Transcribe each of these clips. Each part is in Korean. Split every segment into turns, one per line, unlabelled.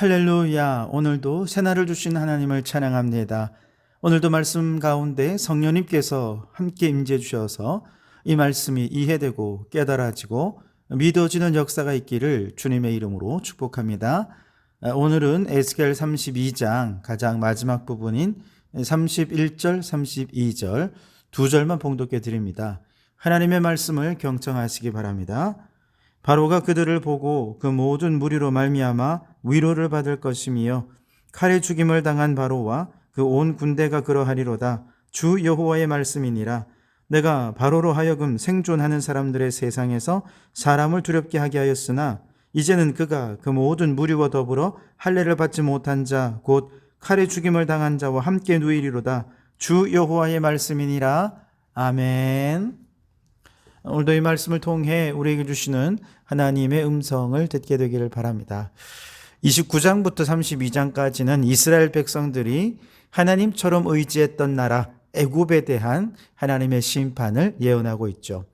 할렐루야. 오늘도 새날을 주신 하나님을 찬양합니다. 오늘도 말씀 가운데 성령님께서 함께 임재 주셔서 이 말씀이 이해되고 깨달아지고 믿어지는 역사가 있기를 주님의 이름으로 축복합니다. 오늘은 에스겔 32장 가장 마지막 부분인 31절, 32절 두 절만 봉독해 드립니다. 하나님의 말씀을 경청하시기 바랍니다. 바로가 그들을 보고 그 모든 무리로 말미암아 위로를 받을 것이며 칼에 죽임을 당한 바로와 그 온 군대가 그러하리로다. 주 여호와의 말씀이니라. 내가 바로로 하여금 생존하는 사람들의 세상에서 사람을 두렵게 하게 하였으나 이제는 그가 그 모든 무리와 더불어 할례를 받지 못한 자 곧 칼에 죽임을 당한 자와 함께 누이리로다. 주 여호와의 말씀이니라. 아멘. 오늘도 이 말씀을 통해 우리에게 주시는 하나님의 음성을 듣게 되기를 바랍니다. 29장부터 32장까지는 이스라엘 백성들이 하나님처럼 의지했던 나라 애굽에 대한 하나님의 심판을 예언하고 있죠.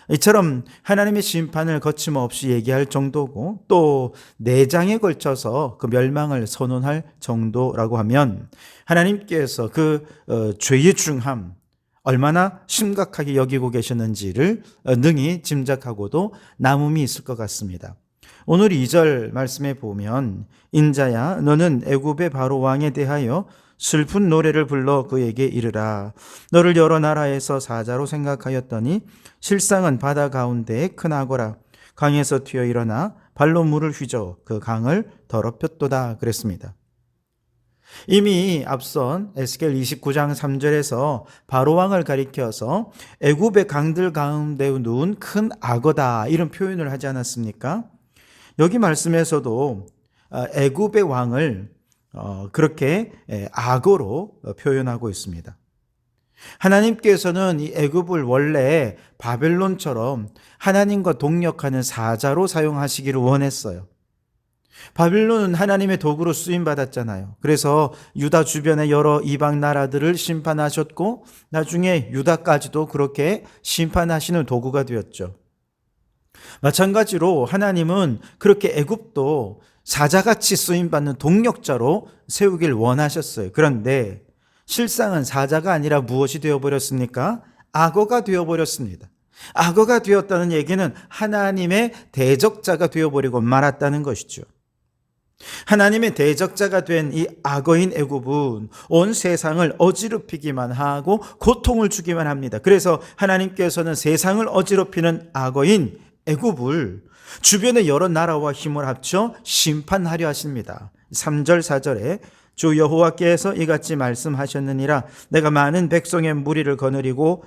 이처럼 하나님의 심판을 거침없이 얘기할 정도고 또 4장에 걸쳐서 그 멸망을 선언할 정도라고 하면 하나님께서 그 죄의 중함 얼마나 심각하게 여기고 계셨는지를 능히 짐작하고도 남음이 있을 것 같습니다. 오늘 2절 말씀에 보면 인자야 너는 애굽의 바로 왕에 대하여 슬픈 노래를 불러 그에게 이르라. 너를 여러 나라에서 사자로 생각하였더니 실상은 바다 가운데에 큰 악어라. 강에서 튀어 일어나 발로 물을 휘저 그 강을 더럽혔도다 그랬습니다. 이미 앞선 에스겔 29장 3절에서 바로왕을 가리켜서 애굽의 강들 가운데 누운 큰 악어다 이런 표현을 하지 않았습니까? 여기 말씀에서도 애굽의 왕을 그렇게 악어로 표현하고 있습니다. 하나님께서는 이 애굽을 원래 바벨론처럼 하나님과 동력하는 사자로 사용하시기를 원했어요. 바빌론은 하나님의 도구로 쓰임받았잖아요. 그래서 유다 주변의 여러 이방 나라들을 심판하셨고 나중에 유다까지도 그렇게 심판하시는 도구가 되었죠. 마찬가지로 하나님은 그렇게 애굽도 사자같이 쓰임받는 동력자로 세우길 원하셨어요. 그런데 실상은 사자가 아니라 무엇이 되어버렸습니까? 악어가 되어버렸습니다. 악어가 되었다는 얘기는 하나님의 대적자가 되어버리고 말았다는 것이죠. 하나님의 대적자가 된 이 악어인 애굽은 온 세상을 어지럽히기만 하고 고통을 주기만 합니다. 그래서 하나님께서는 세상을 어지럽히는 악어인 애굽을 주변의 여러 나라와 힘을 합쳐 심판하려 하십니다. 3절 4절에 주 여호와께서 이같이 말씀하셨느니라. 내가 많은 백성의 무리를 거느리고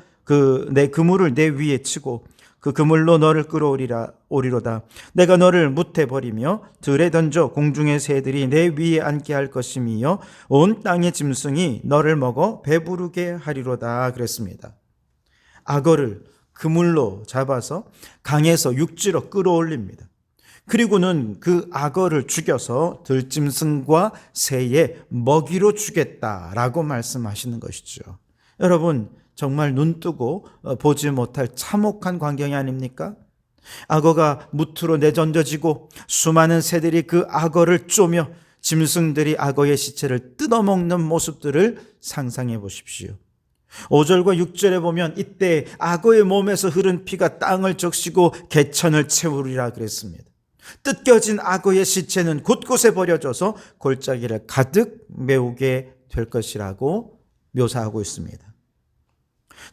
내 그물을 내 위에 치고 그 그물로 너를 끌어오리로다. 내가 너를 무태 버리며 들에 던져 공중의 새들이 내 위에 앉게 할 것이며 온 땅의 짐승이 너를 먹어 배부르게 하리로다 그랬습니다. 악어를 그물로 잡아서 강에서 육지로 끌어올립니다. 그리고는 그 악어를 죽여서 들짐승과 새의 먹이로 주겠다라고 말씀하시는 것이죠. 여러분 정말 눈뜨고 보지 못할 참혹한 광경이 아닙니까? 악어가 무트로 내던져지고 수많은 새들이 그 악어를 쪼며 짐승들이 악어의 시체를 뜯어먹는 모습들을 상상해 보십시오. 5절과 6절에 보면 이때 악어의 몸에서 흐른 피가 땅을 적시고 개천을 채우리라 그랬습니다. 뜯겨진 악어의 시체는 곳곳에 버려져서 골짜기를 가득 메우게 될 것이라고 묘사하고 있습니다.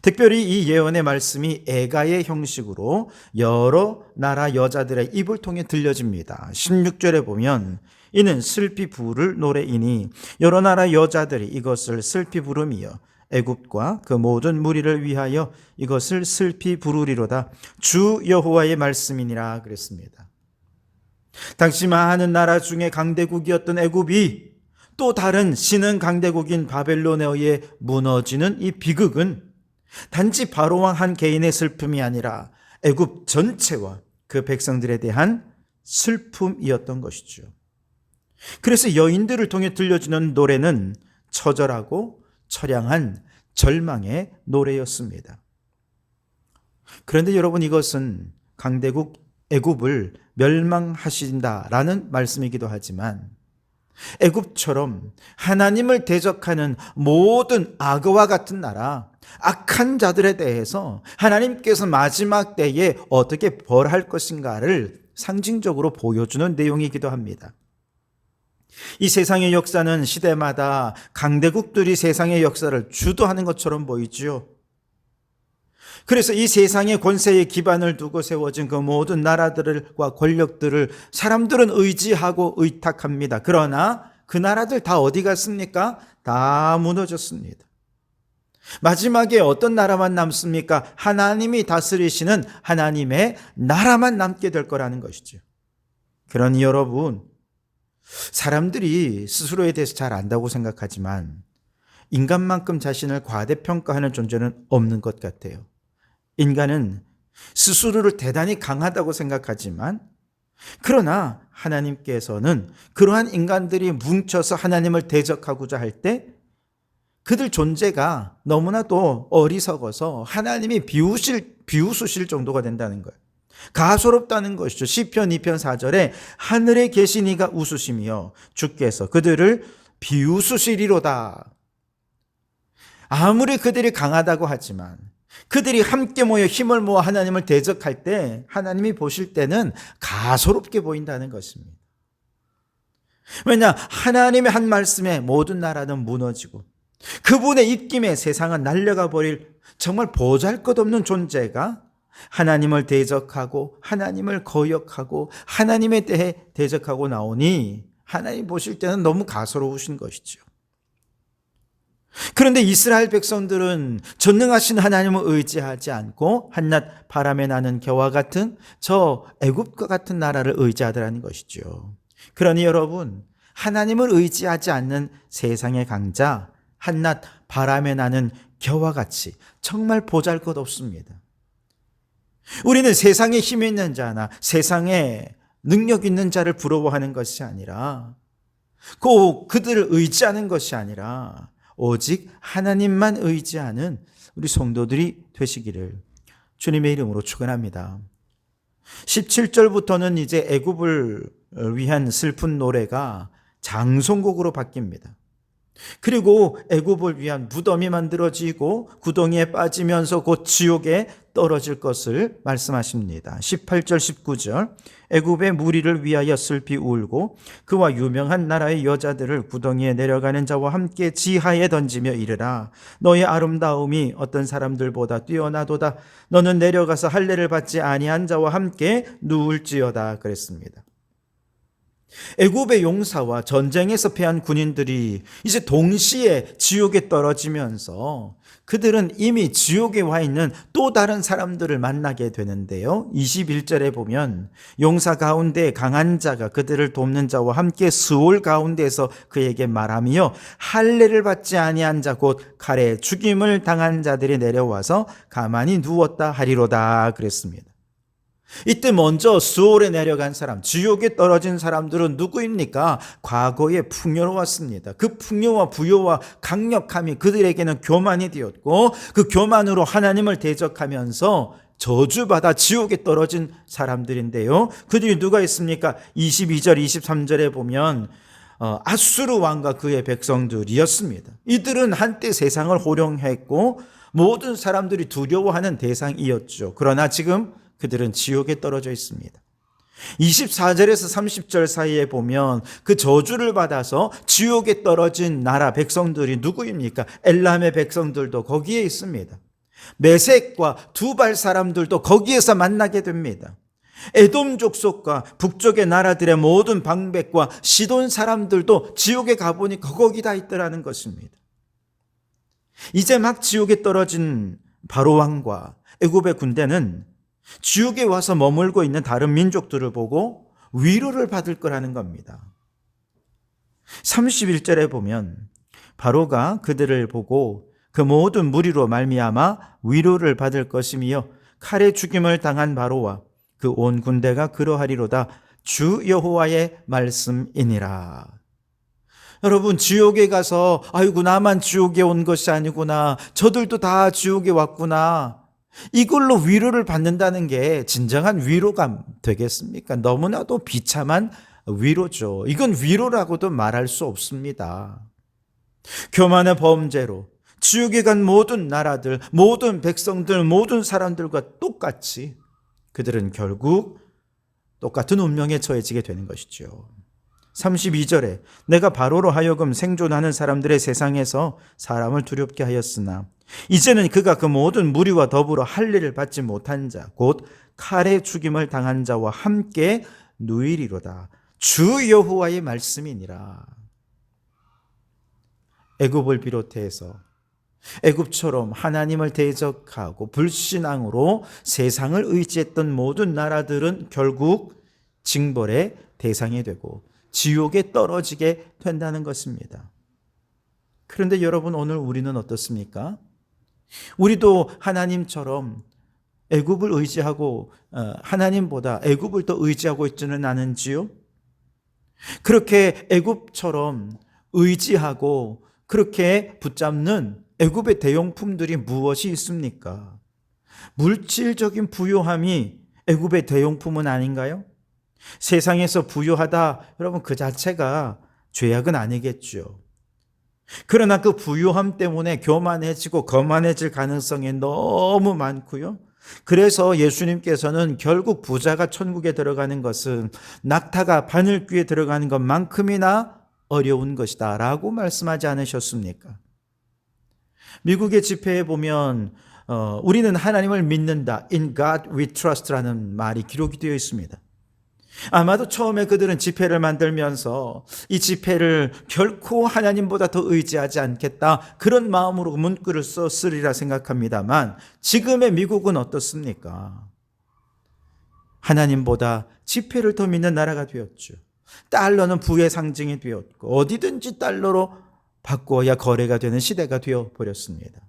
특별히 이 예언의 말씀이 애가의 형식으로 여러 나라 여자들의 입을 통해 들려집니다. 16절에 보면 이는 슬피 부를 노래이니 여러 나라 여자들이 이것을 슬피 부르며 애굽과 그 모든 무리를 위하여 이것을 슬피 부르리로다. 주 여호와의 말씀이니라 그랬습니다. 당시 많은 나라 중에 강대국이었던 애굽이 또 다른 신흥 강대국인 바벨론에 의해 무너지는 이 비극은 단지 바로왕 한 개인의 슬픔이 아니라 애굽 전체와 그 백성들에 대한 슬픔이었던 것이죠. 그래서 여인들을 통해 들려주는 노래는 처절하고 처량한 절망의 노래였습니다. 그런데 여러분 이것은 강대국 애굽을 멸망하신다라는 말씀이기도 하지만 애굽처럼 하나님을 대적하는 모든 악어와 같은 나라, 악한 자들에 대해서 하나님께서 마지막 때에 어떻게 벌할 것인가를 상징적으로 보여주는 내용이기도 합니다. 이 세상의 역사는 시대마다 강대국들이 세상의 역사를 주도하는 것처럼 보이지요. 그래서 이 세상의 권세의 기반을 두고 세워진 그 모든 나라들과 권력들을 사람들은 의지하고 의탁합니다. 그러나 그 나라들 다 어디 갔습니까? 다 무너졌습니다. 마지막에 어떤 나라만 남습니까? 하나님이 다스리시는 하나님의 나라만 남게 될 거라는 것이죠. 그러니 여러분, 사람들이 스스로에 대해서 잘 안다고 생각하지만 인간만큼 자신을 과대평가하는 존재는 없는 것 같아요. 인간은 스스로를 대단히 강하다고 생각하지만, 그러나 하나님께서는 그러한 인간들이 뭉쳐서 하나님을 대적하고자 할 때 그들 존재가 너무나도 어리석어서 하나님이 비웃으실 정도가 된다는 거예요. 가소롭다는 것이죠. 시편 2편 4절에 하늘에 계신 이가 웃으시며 주께서 그들을 비웃으시리로다. 아무리 그들이 강하다고 하지만 그들이 함께 모여 힘을 모아 하나님을 대적할 때 하나님이 보실 때는 가소롭게 보인다는 것입니다. 왜냐? 하나님의 한 말씀에 모든 나라는 무너지고 그분의 입김에 세상은 날려가 버릴 정말 보잘것없는 존재가 하나님을 대적하고 하나님을 거역하고 하나님에 대해 대적하고 나오니 하나님 보실 때는 너무 가소로우신 것이죠. 그런데 이스라엘 백성들은 전능하신 하나님을 의지하지 않고 한낱 바람에 나는 겨와 같은 저 애굽과 같은 나라를 의지하더라는 것이죠. 그러니 여러분, 하나님을 의지하지 않는 세상의 강자, 한낱 바람에 나는 겨와 같이 정말 보잘것없습니다. 우리는 세상에 힘 있는 자나 세상에 능력 있는 자를 부러워하는 것이 아니라 꼭 그들을 의지하는 것이 아니라 오직 하나님만 의지하는 우리 성도들이 되시기를 주님의 이름으로 축원합니다. 17절부터는 이제 애굽을 위한 슬픈 노래가 장송곡으로 바뀝니다. 그리고 애굽을 위한 무덤이 만들어지고 구덩이에 빠지면서 곧 지옥에 떨어질 것을 말씀하십니다. 18절 19절 애굽의 무리를 위하여 슬피 울고 그와 유명한 나라의 여자들을 구덩이에 내려가는 자와 함께 지하에 던지며 이르라. 너의 아름다움이 어떤 사람들보다 뛰어나도다. 너는 내려가서 할례를 받지 아니한 자와 함께 누울지어다 그랬습니다. 애굽의 용사와 전쟁에서 패한 군인들이 이제 동시에 지옥에 떨어지면서 그들은 이미 지옥에 와 있는 또 다른 사람들을 만나게 되는데요. 21절에 보면 용사 가운데 강한 자가 그들을 돕는 자와 함께 스올 가운데서 그에게 말하며 할례를 받지 아니한 자 곧 칼에 죽임을 당한 자들이 내려와서 가만히 누웠다 하리로다 그랬습니다. 이때 먼저 스올에 내려간 사람, 지옥에 떨어진 사람들은 누구입니까? 과거에 풍요로웠습니다. 그 풍요와 부요와 강력함이 그들에게는 교만이 되었고 그 교만으로 하나님을 대적하면서 저주받아 지옥에 떨어진 사람들인데요. 그들이 누가 있습니까? 22절, 23절에 보면 아수르 왕과 그의 백성들이었습니다. 이들은 한때 세상을 호령했고 모든 사람들이 두려워하는 대상이었죠. 그러나 지금 그들은 지옥에 떨어져 있습니다. 24절에서 30절 사이에 보면 그 저주를 받아서 지옥에 떨어진 나라 백성들이 누구입니까? 엘람의 백성들도 거기에 있습니다. 메색과 두발 사람들도 거기에서 만나게 됩니다. 에돔 족속과 북쪽의 나라들의 모든 방백과 시돈 사람들도 지옥에 가보니 거기 다 있더라는 것입니다. 이제 막 지옥에 떨어진 바로 왕과 애굽의 군대는 지옥에 와서 머물고 있는 다른 민족들을 보고 위로를 받을 거라는 겁니다. 31절에 보면 바로가 그들을 보고 그 모든 무리로 말미암아 위로를 받을 것이며 칼에 죽임을 당한 바로와 그 온 군대가 그러하리로다 주 여호와의 말씀이니라. 여러분, 지옥에 가서 아이고 나만 지옥에 온 것이 아니구나, 저들도 다 지옥에 왔구나, 이걸로 위로를 받는다는 게 진정한 위로가 되겠습니까? 너무나도 비참한 위로죠. 이건 위로라고도 말할 수 없습니다. 교만의 범죄로 지옥에 간 모든 나라들, 모든 백성들, 모든 사람들과 똑같이 그들은 결국 똑같은 운명에 처해지게 되는 것이죠. 32절에 내가 바로로 하여금 생존하는 사람들의 세상에서 사람을 두렵게 하였으나 이제는 그가 그 모든 무리와 더불어 할례를 받지 못한 자, 곧 칼에 죽임을 당한 자와 함께 누이리로다. 주 여호와의 말씀이니라. 애굽을 비롯해서 애굽처럼 하나님을 대적하고 불신앙으로 세상을 의지했던 모든 나라들은 결국 징벌의 대상이 되고 지옥에 떨어지게 된다는 것입니다. 그런데 여러분, 오늘 우리는 어떻습니까? 우리도 하나님처럼 애굽을 의지하고 하나님보다 애굽을 더 의지하고 있지는 않은지요? 그렇게 애굽처럼 의지하고 그렇게 붙잡는 애굽의 대용품들이 무엇이 있습니까? 물질적인 부유함이 애굽의 대용품은 아닌가요? 세상에서 부유하다, 여러분, 그 자체가 죄악은 아니겠죠. 그러나 그 부유함 때문에 교만해지고 거만해질 가능성이 너무 많고요. 그래서 예수님께서는 결국 부자가 천국에 들어가는 것은 낙타가 바늘귀에 들어가는 것만큼이나 어려운 것이다 라고 말씀하지 않으셨습니까? 미국의 집회에 보면 우리는 하나님을 믿는다, In God we trust라는 말이 기록이 되어 있습니다. 아마도 처음에 그들은 집회를 만들면서 이 집회를 결코 하나님보다 더 의지하지 않겠다, 그런 마음으로 문구를 썼으리라 생각합니다만 지금의 미국은 어떻습니까? 하나님보다 집회를 더 믿는 나라가 되었죠. 달러는 부의 상징이 되었고 어디든지 달러로 바꿔야 거래가 되는 시대가 되어버렸습니다.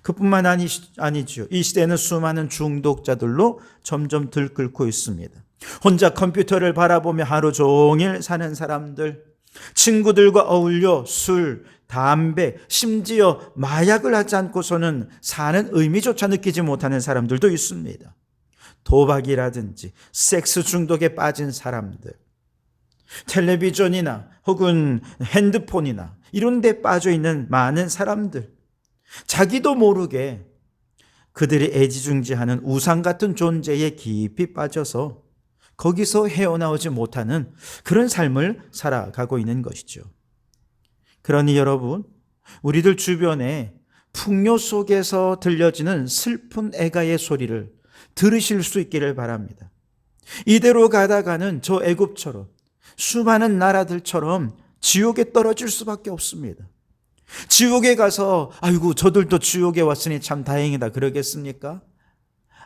그뿐만 아니죠. 이 시대는 수많은 중독자들로 점점 들끓고 있습니다. 혼자 컴퓨터를 바라보며 하루 종일 사는 사람들, 친구들과 어울려 술, 담배, 심지어 마약을 하지 않고서는 사는 의미조차 느끼지 못하는 사람들도 있습니다. 도박이라든지 섹스 중독에 빠진 사람들, 텔레비전이나 혹은 핸드폰이나 이런 데 빠져 있는 많은 사람들, 자기도 모르게 그들이 애지중지하는 우상 같은 존재에 깊이 빠져서 거기서 헤어나오지 못하는 그런 삶을 살아가고 있는 것이죠. 그러니 여러분, 우리들 주변에 풍요 속에서 들려지는 슬픈 애가의 소리를 들으실 수 있기를 바랍니다. 이대로 가다가는 저 애굽처럼 수많은 나라들처럼 지옥에 떨어질 수밖에 없습니다. 지옥에 가서 아이고 저들도 지옥에 왔으니 참 다행이다 그러겠습니까?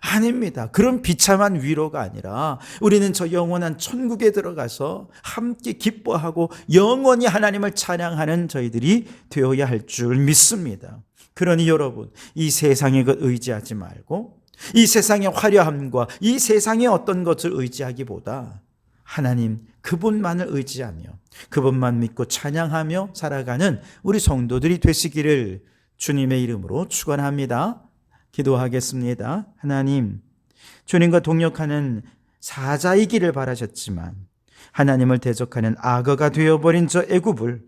아닙니다. 그런 비참한 위로가 아니라 우리는 저 영원한 천국에 들어가서 함께 기뻐하고 영원히 하나님을 찬양하는 저희들이 되어야 할 줄 믿습니다. 그러니 여러분, 이 세상의 것 의지하지 말고 이 세상의 화려함과 이 세상의 어떤 것을 의지하기보다 하나님 그분만을 의지하며 그분만 믿고 찬양하며 살아가는 우리 성도들이 되시기를 주님의 이름으로 축원합니다. 기도하겠습니다. 하나님, 주님과 동역하는 사자이기를 바라셨지만 하나님을 대적하는 악어가 되어버린 저 애굽을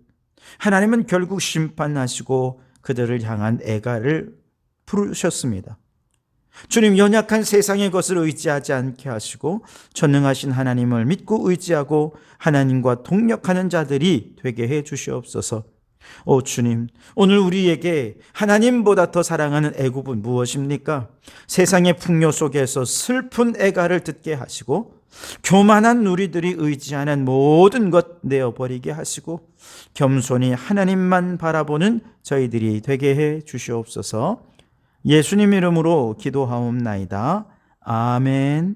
하나님은 결국 심판하시고 그들을 향한 애가를 부르셨습니다. 주님, 연약한 세상의 것을 의지하지 않게 하시고 전능하신 하나님을 믿고 의지하고 하나님과 동역하는 자들이 되게 해 주시옵소서. 오 주님, 오늘 우리에게 하나님보다 더 사랑하는 애굽은 무엇입니까? 세상의 풍요 속에서 슬픈 애가를 듣게 하시고 교만한 누리들이 의지하는 모든 것 내어버리게 하시고 겸손히 하나님만 바라보는 저희들이 되게 해 주시옵소서. 예수님 이름으로 기도하옵나이다. 아멘.